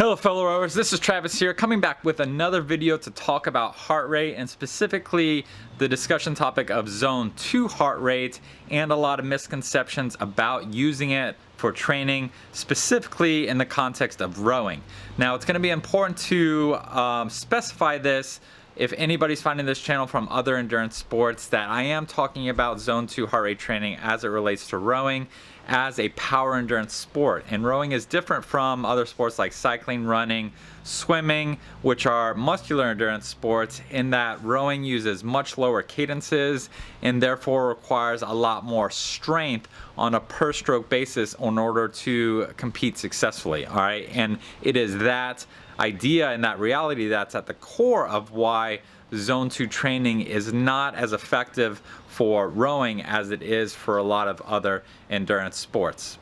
Hello fellow rowers, this is Travis here, coming back with another video to talk about heart rate, and specifically the discussion topic of zone 2 heart rate and a lot of misconceptions about using it for training, specifically in the context of rowing. Now it's going to be important to specify this if anybody's finding this channel from other endurance sports, that I am talking about zone 2 heart rate training as it relates to rowing as a power endurance sport. And rowing is different from other sports like cycling, running, swimming, which are muscular endurance sports, in that rowing uses much lower cadences and therefore requires a lot more strength on a per stroke basis in order to compete successfully. All right, and it is that idea and that reality that's at the core of why zone 2 training is not as effective for rowing as it is for a lot of other endurance sports.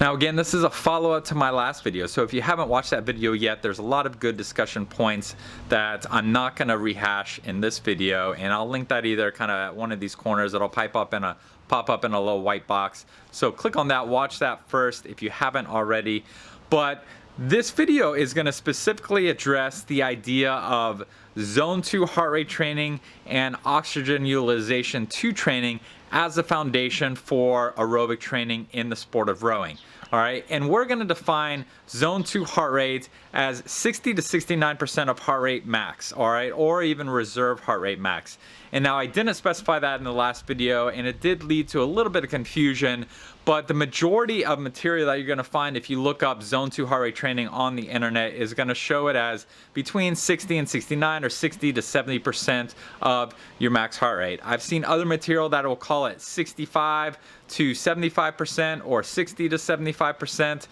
Now again, this is a follow-up to my last video, so if you haven't watched that video yet, there's a lot of good discussion points that I'm not going to rehash in this video, and I'll link that either kind of at one of these corners. It'll pop up in a little white box, so click on that, watch that first if you haven't already. But this video is going to specifically address the idea of zone 2 heart rate training and oxygen utilization 2 training as the foundation for aerobic training in the sport of rowing. All right, and we're going to define zone 2 heart rate as 60 to 69% of heart rate max, all right, or even reserve heart rate max. And now I didn't specify that in the last video, and it did lead to a little bit of confusion, but the majority of material that you're going to find if you look up zone 2 heart rate training on the internet is going to show it as between 60 and 69 or 60 to 70% of your max heart rate. I've seen other material that will call it 65 to 75% or 60 to 75%.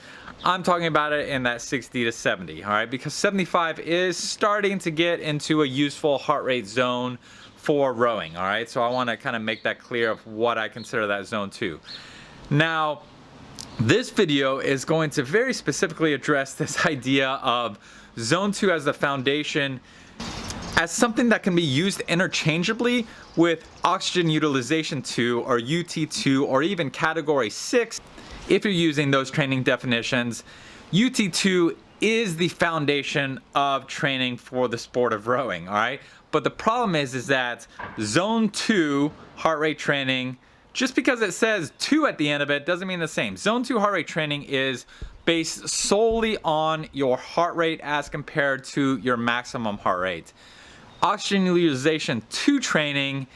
I'm talking about it in that 60 to 70, all right, because 75 is starting to get into a useful heart rate zone for rowing, all right? So I want to kind of make that clear of what I consider that zone 2. Now, this video is going to very specifically address this idea of zone 2 as the foundation, as something that can be used interchangeably with oxygen utilization 2 or UT2 or even category 6. If you're using those training definitions, UT2 is the foundation of training for the sport of rowing, all right? But the problem is that zone 2 heart rate training, just because it says 2 at the end of it doesn't mean the same. Zone 2 heart rate training is based solely on your heart rate as compared to your maximum heart rate. Oxygen utilization 2 training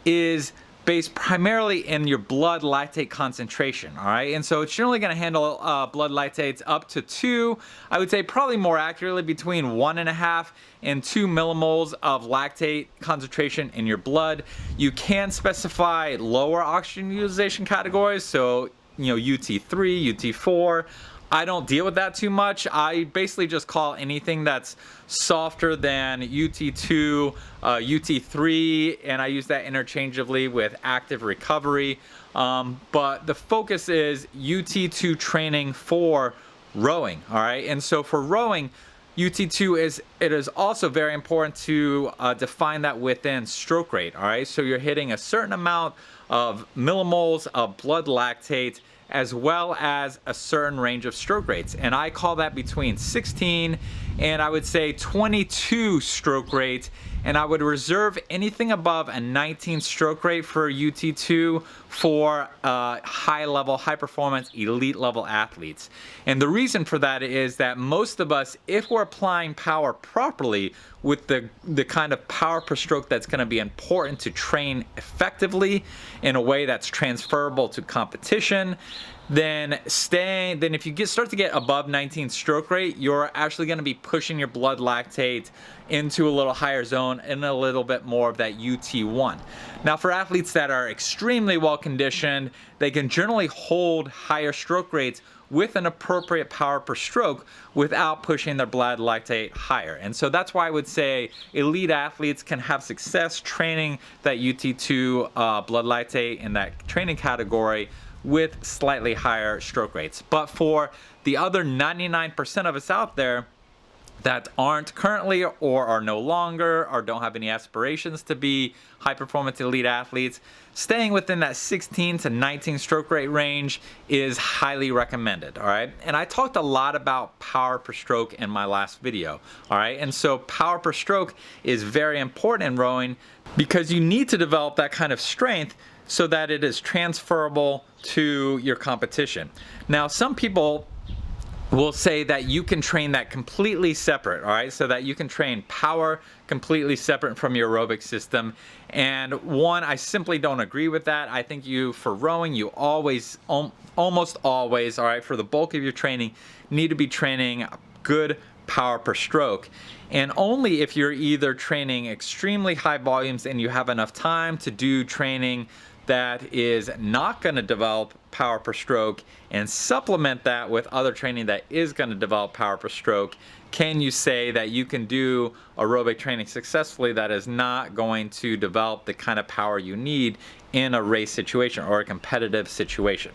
is based primarily in your blood lactate concentration, all right? And so it's generally going to handle blood lactates up to 2, I would say probably more accurately between 1.5 and 2 millimoles of lactate concentration in your blood. You can specify lower oxygen utilization categories, so UT3, UT4. I don't deal with that too much. I basically just call anything that's softer than UT2, UT3, and I use that interchangeably with active recovery. But the focus is UT2 training for rowing, all right? And so for rowing, UT2 it is also very important to define that within stroke rate, all right? So you're hitting a certain amount of millimoles of blood lactate as well as a certain range of stroke rates. And I call that between 16 and I would say 22 stroke rate. And I would reserve anything above a 19 stroke rate for UT2 for high level, high performance, elite level athletes. And the reason for that is that most of us, if we're applying power properly with the kind of power per stroke that's going to be important to train effectively in a way that's transferable to competition, then if you start to get above 19 stroke rate, you're actually going to be pushing your blood lactate into a little higher zone and a little bit more of that UT1. Now for athletes that are extremely well conditioned, they can generally hold higher stroke rates with an appropriate power per stroke without pushing their blood lactate higher. And so that's why I would say elite athletes can have success training that UT2 blood lactate in that training category with slightly higher stroke rates. But for the other 99% of us out there, that aren't currently or are no longer or don't have any aspirations to be high performance elite athletes, staying within that 16 to 19 stroke rate range is highly recommended. All right, and I talked a lot about power per stroke in my last video. All right, and so power per stroke is very important in rowing because you need to develop that kind of strength so that it is transferable to your competition. Now, some people will say that you can train that completely separate, all right? So that you can train power completely separate from your aerobic system. And one, I simply don't agree with that. I think for rowing, you always, almost always, all right, for the bulk of your training, need to be training good power per stroke. And only if you're either training extremely high volumes and you have enough time to do training that is not going to develop power per stroke and supplement that with other training that is going to develop power per stroke, can you say that you can do aerobic training successfully that is not going to develop the kind of power you need in a race situation or a competitive situation.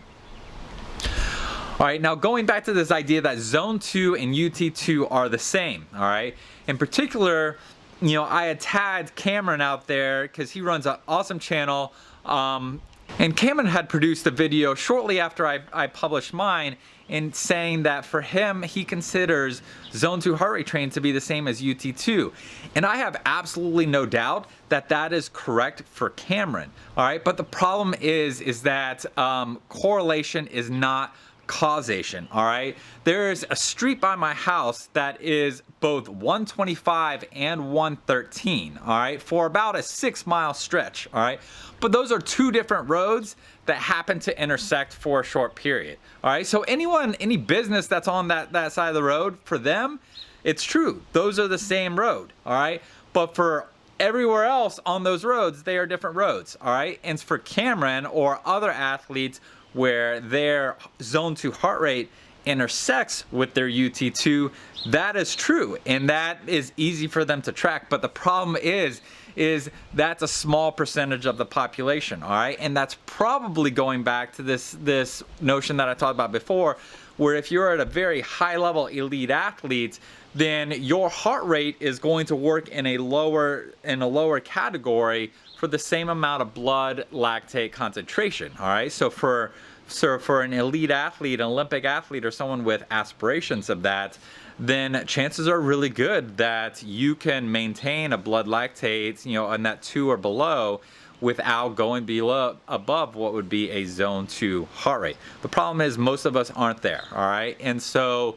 All right, now going back to this idea that Zone 2 and UT2 are the same, all right? In particular, you know, I had tagged Cameron out there because he runs an awesome channel. And Cameron had produced a video shortly after I published mine in saying that for him, he considers Zone 2 heart rate training to be the same as UT2. And I have absolutely no doubt that that is correct for Cameron, all right? But the problem is that correlation is not causation, all right? There's a street by my house that is both 125 and 113, all right, for about a 6-mile stretch, all right? But those are two different roads that happen to intersect for a short period, all right? So any business that's on that side of the road, for them, it's true. Those are the same road, all right? But for everywhere else on those roads, they are different roads, all right? And for Cameron or other athletes where their Zone 2 heart rate intersects with their UT2, that is true, and that is easy for them to track. But the problem is that's a small percentage of the population, all right? And that's probably going back to this notion that I talked about before, where if you're at a very high level elite athlete, then your heart rate is going to work in a lower category for the same amount of blood lactate concentration, all right? So for an elite athlete, an Olympic athlete, or someone with aspirations of that, then chances are really good that you can maintain a blood lactate, you know, in that 2 or below without going above what would be a Zone 2 heart rate. The problem is most of us aren't there, all right? And so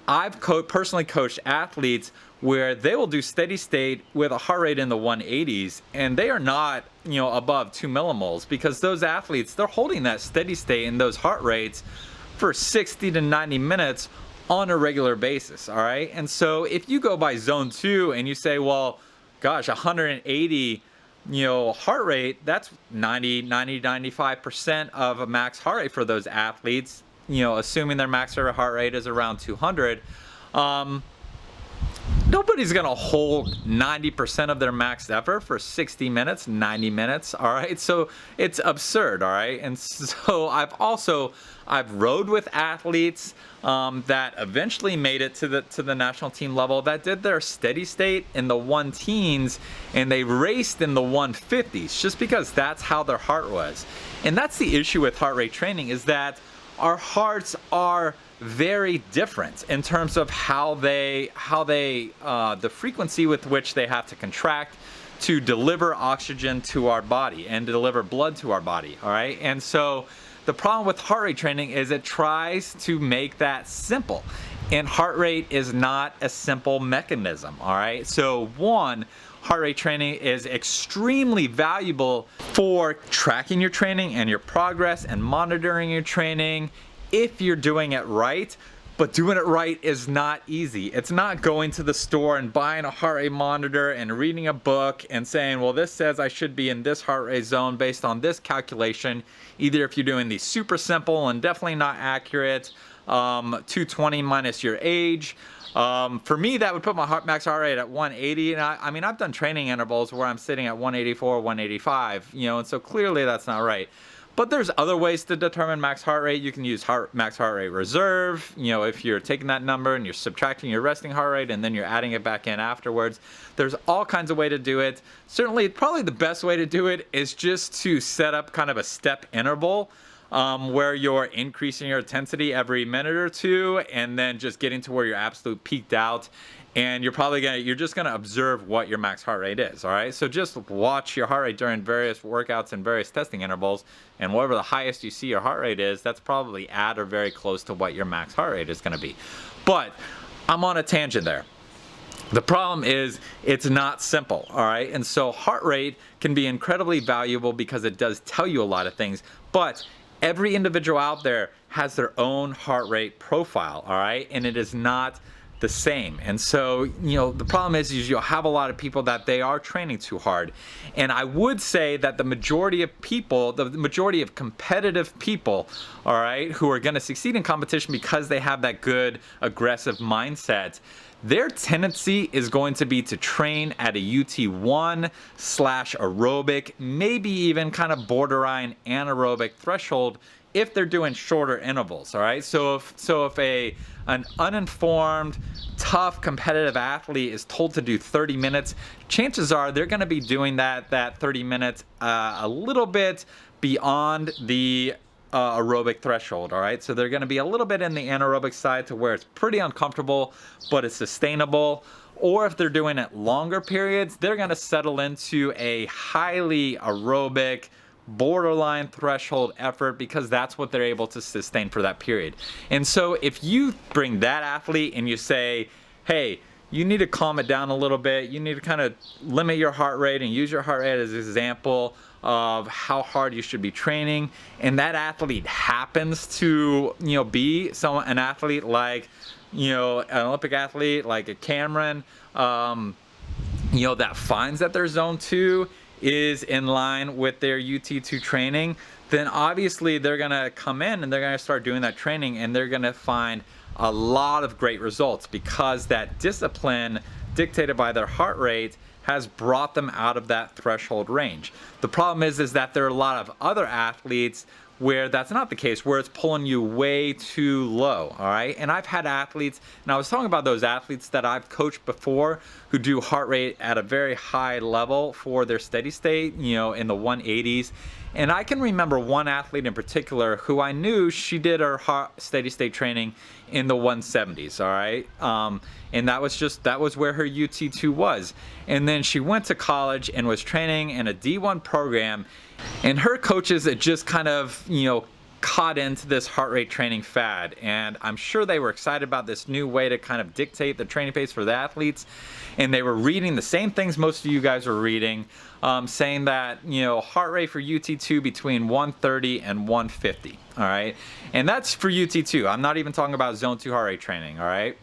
I've personally coached athletes where they will do steady state with a heart rate in the 180s, and they are not, you know, above 2 millimoles, because those athletes, they're holding that steady state in those heart rates for 60 to 90 minutes on a regular basis, all right? And so if you go by Zone 2 and you say, well, gosh, 180, you know, heart rate, that's 95% of a max heart rate for those athletes, you know, assuming their max heart rate is around 200, nobody's gonna hold 90% of their max effort for 60 minutes, 90 minutes, all right? So it's absurd, all right? And so I've rowed with athletes that eventually made it to the national team level that did their steady state in the 1-teens, and they raced in the 150s just because that's how their heart was. And that's the issue with heart rate training, is that our hearts are very different in terms of how the frequency with which they have to contract to deliver oxygen to our body and deliver blood to our body, all right? And so the problem with heart rate training is it tries to make that simple, and heart rate is not a simple mechanism, all right? So one, heart rate training is extremely valuable for tracking your training and your progress and monitoring your training if you're doing it right. But doing it right is not easy. It's not going to the store and buying a heart rate monitor and reading a book and saying, well, this says I should be in this heart rate zone based on this calculation. Either if you're doing the super simple and definitely not accurate, 220 minus your age. For me, that would put my max heart rate at 180. And I mean, I've done training intervals where I'm sitting at 184, 185, you know, and so clearly that's not right. But there's other ways to determine max heart rate. You can use max heart rate reserve. You know, if you're taking that number and you're subtracting your resting heart rate and then you're adding it back in afterwards. There's all kinds of ways to do it. Certainly, probably the best way to do it is just to set up kind of a step interval where you're increasing your intensity every minute or two and then just getting to where you're absolute peaked out. And you're just gonna observe what your max heart rate is, all right? So just watch your heart rate during various workouts and various testing intervals, and whatever the highest you see your heart rate is, that's probably at or very close to what your max heart rate is gonna be. But I'm on a tangent there. The problem is it's not simple, all right? And so heart rate can be incredibly valuable because it does tell you a lot of things, but every individual out there has their own heart rate profile, all right? And it is not the same. And so, you know, the problem is you'll have a lot of people that they are training too hard. And I would say that the majority of people, the majority of competitive people, all right, who are going to succeed in competition because they have that good aggressive mindset, their tendency is going to be to train at a UT1 / aerobic, maybe even kind of borderline anaerobic threshold if they're doing shorter intervals, all right? So if an uninformed, tough, competitive athlete is told to do 30 minutes, chances are they're gonna be doing that 30 minutes a little bit beyond the aerobic threshold, all right? So they're gonna be a little bit in the anaerobic side to where it's pretty uncomfortable, but it's sustainable. Or if they're doing it longer periods, they're gonna settle into a highly aerobic, borderline threshold effort because that's what they're able to sustain for that period. And so if you bring that athlete and you say, hey, you need to calm it down a little bit, you need to kind of limit your heart rate and use your heart rate as an example of how hard you should be training, and that athlete happens to, you know, be an athlete like, you know, an Olympic athlete like a Cameron, you know, that finds that their zone 2 is in line with their UT2 training, then obviously they're gonna come in and they're gonna start doing that training and they're gonna find a lot of great results because that discipline dictated by their heart rate has brought them out of that threshold range. The problem is that there are a lot of other athletes where that's not the case, where it's pulling you way too low, all right? And I've had athletes, and I was talking about those athletes that I've coached before who do heart rate at a very high level for their steady state, you know, in the 180s. And I can remember one athlete in particular who I knew she did her steady state training in the 170s, all right? And that was where her UT2 was. And then she went to college and was training in a D1 program, and her coaches had just kind of, you know, caught into this heart rate training fad. And I'm sure they were excited about this new way to kind of dictate the training pace for the athletes. And they were reading the same things most of you guys were reading, saying that, you know, heart rate for UT2 between 130 and 150, all right? And that's for UT2. I'm not even talking about zone 2 heart rate training, all right?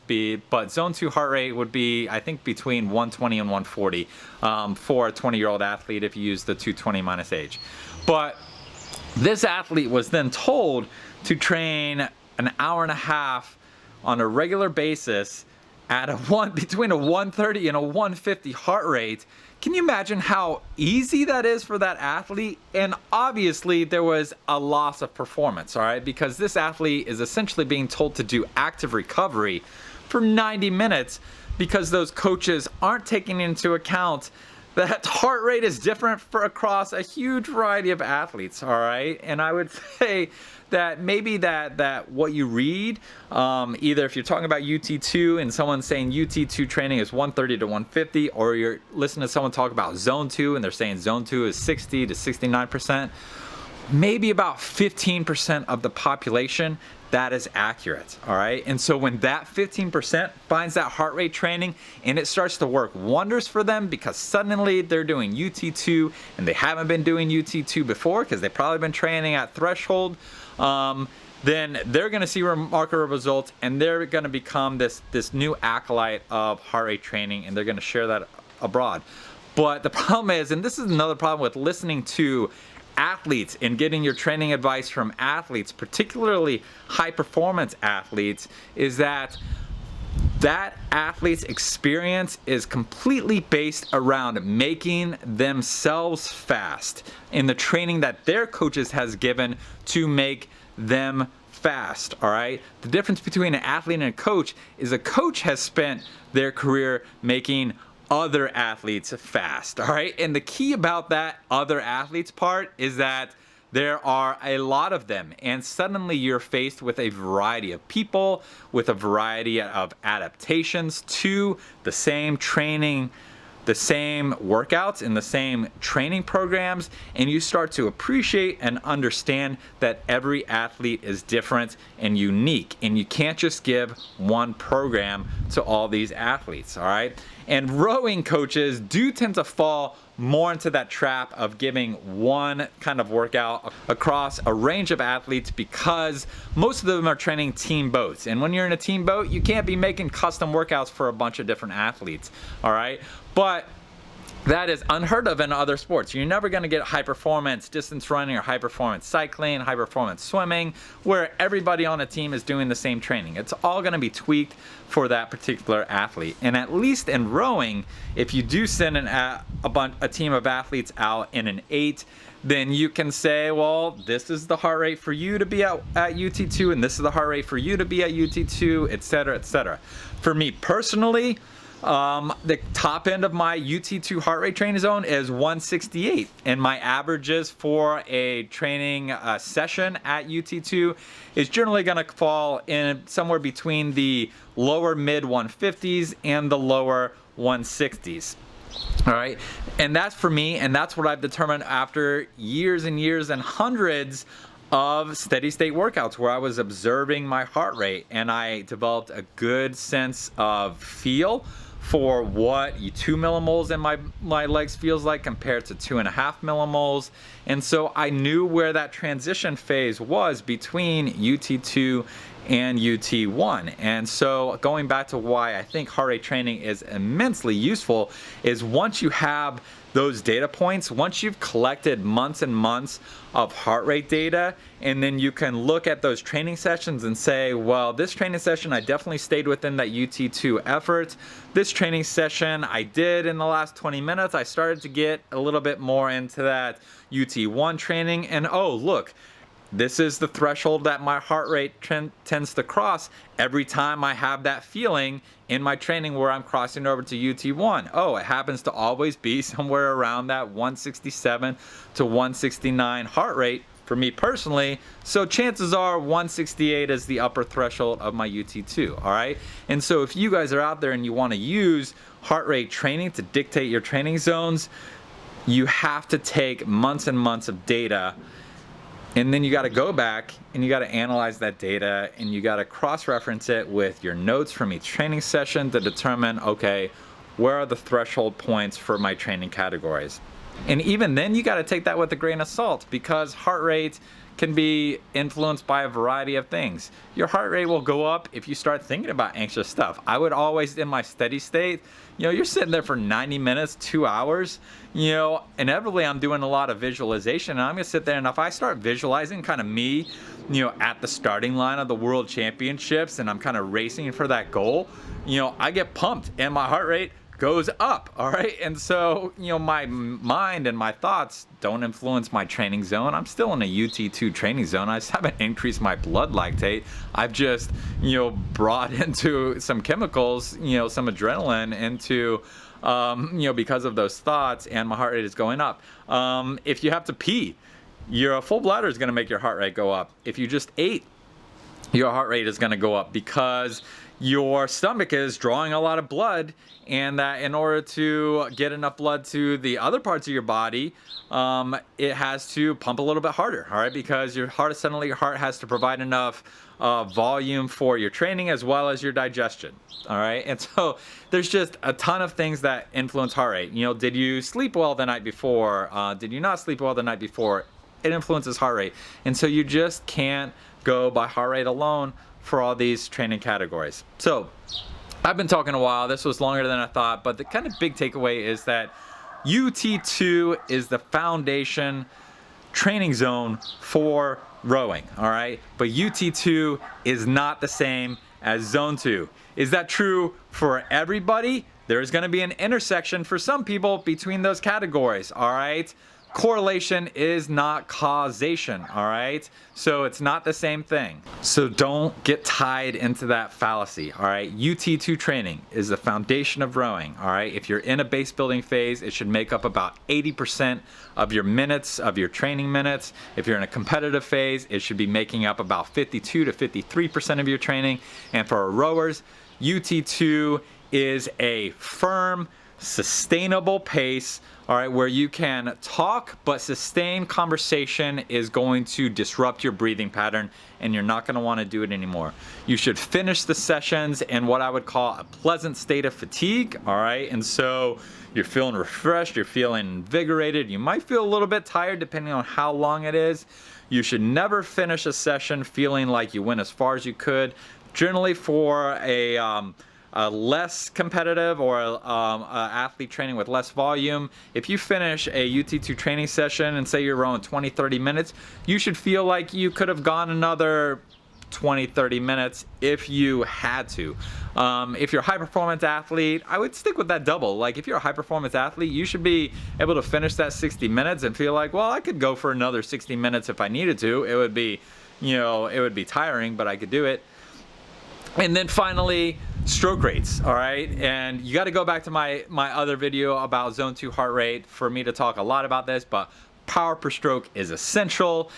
But zone 2 heart rate would be, I think, between 120 and 140 for a 20-year-old athlete if you use the 220 minus age. But this athlete was then told to train an hour and a half on a regular basis at between a 130 and a 150 heart rate. Can you imagine how easy that is for that athlete? And obviously there was a loss of performance, all right? Because this athlete is essentially being told to do active recovery for 90 minutes because those coaches aren't taking into account that heart rate is different across a huge variety of athletes, all right? And I would say that maybe that what you read, either if you're talking about UT2 and someone's saying UT2 training is 130 to 150, or you're listening to someone talk about zone 2 and they're saying zone 2 is 60 to 69%, maybe about 15% of the population, that is accurate, all right? And so when that 15% finds that heart rate training and it starts to work wonders for them because suddenly they're doing UT2 and they haven't been doing UT2 before because they've probably been training at threshold, then they're gonna see remarkable results and they're gonna become this new acolyte of heart rate training and they're gonna share that abroad. But the problem is, and this is another problem with listening to athletes and getting your training advice from athletes, particularly high performance athletes, is that that athlete's experience is completely based around making themselves fast in the training that their coaches has given to make them fast. All right, the difference between an athlete and a coach is a coach has spent their career making other athletes fast. All right, and the key about that other athletes part is that there are a lot of them, and suddenly you're faced with a variety of people, with a variety of adaptations to the same training, the same workouts, and the same training programs, and you start to appreciate and understand that every athlete is different and unique, and you can't just give one program to all these athletes. All right, and rowing coaches do tend to fall more into that trap of giving one kind of workout across a range of athletes, because most of them are training team boats, and when you're in a team boat, you can't be making custom workouts for a bunch of different athletes. All right, but that is unheard of in other sports. You're never going to get high performance distance running or high performance cycling, high performance swimming, where everybody on a team is doing the same training. It's all going to be tweaked for that particular athlete. And at least in rowing, if you do send a team of athletes out in an 8, then you can say, well, this is the heart rate for you to be at UT2, and this is the heart rate for you to be at UT2, etc., etc. For me personally, the top end of my UT2 heart rate training zone is 168, and my averages for a training session at UT2 is generally going to fall in somewhere between the lower mid 150s and the lower 160s. All right, and that's for me, and that's what I've determined after years and years and hundreds of steady state workouts where I was observing my heart rate, and I developed a good sense of feel for what 2 millimoles in my legs feels like compared to 2.5 millimoles. And so I knew where that transition phase was between UT2 and UT1. And so going back to why I think heart rate training is immensely useful is once you have those data points, once you've collected months and months of heart rate data, and then you can look at those training sessions and say, well, this training session I definitely stayed within that UT2 effort. This training session I did in the last 20 minutes, I started to get a little bit more into that UT1 training, and oh, look, this is the threshold that my heart rate tends to cross every time I have that feeling in my training where I'm crossing over to UT1. Oh, it happens to always be somewhere around that 167 to 169 heart rate for me personally. So chances are 168 is the upper threshold of my UT2, all right? And so if you guys are out there and you want to use heart rate training to dictate your training zones, you have to take months and months of data, and then you got to go back and you got to analyze that data, and you got to cross-reference it with your notes from each training session to determine, okay, where are the threshold points for my training categories? And even then you got to take that with a grain of salt, because heart rate can be influenced by a variety of things. Your heart rate will go up if you start thinking about anxious stuff. I would always, in my steady state, you're sitting there for 90 minutes, 2 hours, inevitably I'm doing a lot of visualization, and I'm gonna sit there, and if I start visualizing kind of me, at the starting line of the world championships, and I'm kind of racing for that goal, I get pumped and my heart rate goes up, all right? And so, my mind and my thoughts don't influence my training zone. I'm still in a UT2 training zone. I just haven't increased my blood lactate. I've just, brought into some chemicals, some adrenaline into, because of those thoughts, and my heart rate is going up. If you have to pee, your full bladder is going to make your heart rate go up. If you just ate, your heart rate is going to go up, because your stomach is drawing a lot of blood, and that in order to get enough blood to the other parts of your body, it has to pump a little bit harder, all right? Because your heart has to provide enough volume for your training as well as your digestion, all right? And so there's just a ton of things that influence heart rate. Did you sleep well the night before? Did you not sleep well the night before? It influences heart rate. And so you just can't go by heart rate alone for all these training categories. So I've been talking a while. This was longer than I thought, but the kind of big takeaway is that UT2 is the foundation training zone for rowing, all right? But UT2 is not the same as zone 2. Is that true for everybody? There's going to be an intersection for some people between those categories, all right? Correlation is not causation, all right? So it's not the same thing. So don't get tied into that fallacy, all right? UT2 training is the foundation of rowing, all right? If you're in a base building phase, it should make up about 80% of your minutes, of your training minutes. If you're in a competitive phase, it should be making up about 52 to 53% of your training. And for our rowers, UT2 is a firm, sustainable pace, all right, where you can talk, but sustained conversation is going to disrupt your breathing pattern and you're not going to want to do it anymore. You should finish the sessions in what I would call a pleasant state of fatigue, all right? And so you're feeling refreshed, you're feeling invigorated, you might feel a little bit tired depending on how long it is. You should never finish a session feeling like you went as far as you could. Generally for a less competitive or a athlete training with less volume, if you finish a UT2 training session and say you're rowing 20-30 minutes, you should feel like you could have gone another 20-30 minutes if you had to. If you're a high performance athlete, I would stick with that double. Like if you're a high performance athlete, you should be able to finish that 60 minutes and feel like, well, I could go for another 60 minutes if I needed to. It would be, you know, it would be tiring, but I could do it. And then finally, stroke rates, all right? And you got to go back to my other video about zone 2 heart rate for me to talk a lot about this, but power per stroke is essential.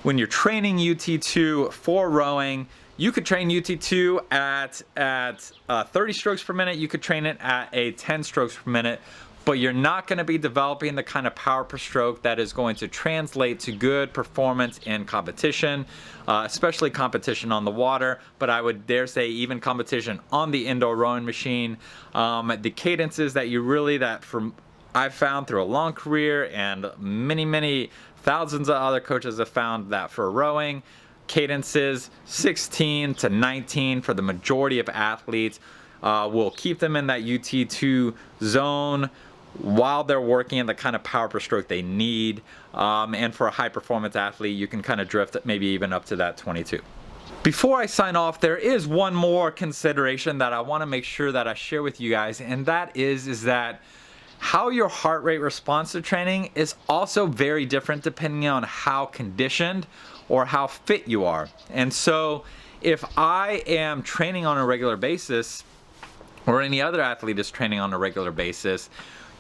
When you're training UT2 for rowing, you could train UT2 at 30 strokes per minute. You could train it at a 10 strokes per minute, but you're not going to be developing the kind of power per stroke that is going to translate to good performance in competition, especially competition on the water, but I would dare say even competition on the indoor rowing machine. The cadences that I've found through a long career, and many thousands of other coaches have found that for rowing, cadences 16 to 19 for the majority of athletes will keep them in that UT2 zone while they're working in the kind of power per stroke they need. And for a high performance athlete, you can kind of drift maybe even up to that 22. Before I sign off, there is one more consideration that I want to make sure that I share with you guys, and that is that how your heart rate responds to training is also very different depending on how conditioned or how fit you are. And so if I am training on a regular basis, or any other athlete is training on a regular basis,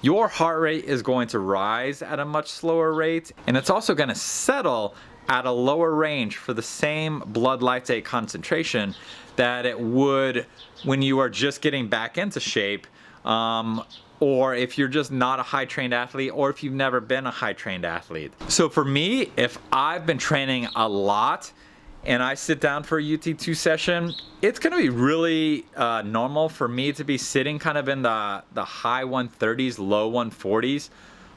your heart rate is going to rise at a much slower rate, and it's also going to settle at a lower range for the same blood lactate concentration that it would when you are just getting back into shape, or if you're just not a high trained athlete, or if you've never been a high trained athlete. So for me, if I've been training a lot and I sit down for a UT2 session, it's gonna be really normal for me to be sitting kind of in the high 130s, low 140s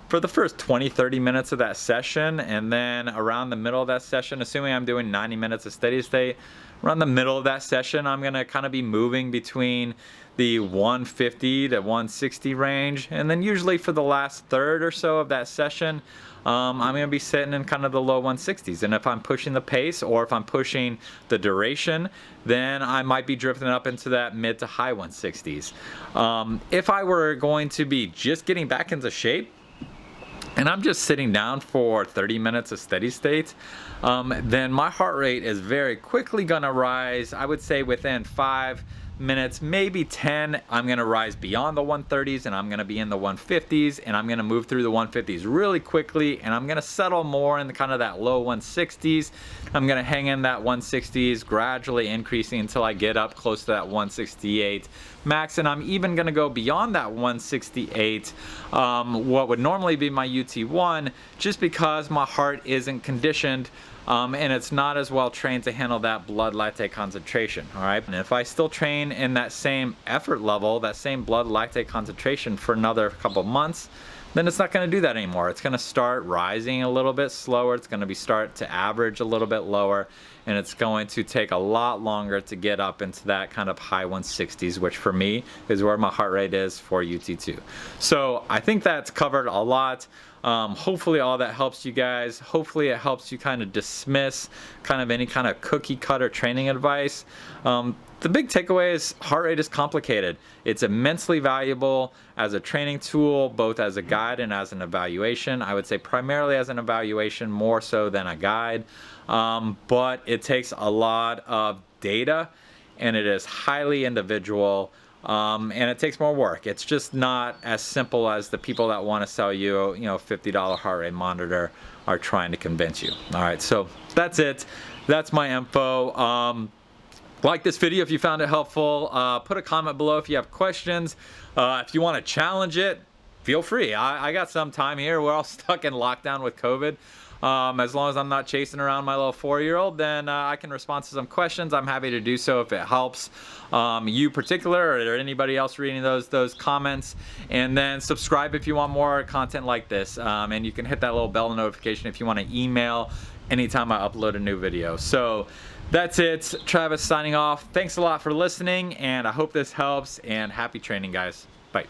for the first 20-30 minutes of that session. And then around the middle of that session, assuming I'm doing 90 minutes of steady state, around the middle of that session, I'm gonna kind of be moving between the 150 to 160 range. And then usually for the last third or so of that session, I'm going to be sitting in kind of the low 160s. And if I'm pushing the pace, or if I'm pushing the duration, then I might be drifting up into that mid to high 160s. If I were going to be just getting back into shape, and I'm just sitting down for 30 minutes of steady state, then my heart rate is very quickly going to rise. I would say within 5 minutes, maybe 10, I'm gonna rise beyond the 130s and I'm gonna be in the 150s, and I'm gonna move through the 150s really quickly, and I'm gonna settle more in the kind of that low 160s. I'm gonna hang in that 160s, gradually increasing until I get up close to that 168 max, and I'm even gonna go beyond that 168, what would normally be my UT1, just because my heart isn't conditioned and it's not as well trained to handle that blood lactate concentration, all right? And if I still train in that same effort level, that same blood lactate concentration for another couple months, then it's not gonna do that anymore. It's gonna start rising a little bit slower, it's gonna start to average a little bit lower, and it's going to take a lot longer to get up into that kind of high 160s, which for me is where my heart rate is for UT2. So I think that's covered a lot. Hopefully all that helps you guys. Hopefully it helps you kind of dismiss kind of any kind of cookie cutter training advice. The big takeaway is heart rate is complicated. It's immensely valuable as a training tool, both as a guide and as an evaluation. I would say primarily as an evaluation, more so than a guide. But it takes a lot of data, and it is highly individual, and it takes more work. It's just not as simple as the people that want to sell you, $50 heart rate monitor are trying to convince you. All right, so that's it. That's my info. Like this video if you found it helpful. Put a comment below if you have questions. If you want to challenge it, feel free. I got some time here. We're all stuck in lockdown with COVID. As long as I'm not chasing around my little 4-year-old, then I can respond to some questions. I'm happy to do so if it helps you particular, or anybody else reading those comments. And then subscribe if you want more content like this. And you can hit that little bell notification if you want to email anytime I upload a new video. So that's it. Travis signing off. Thanks a lot for listening, and I hope this helps, and happy training, guys. Bye.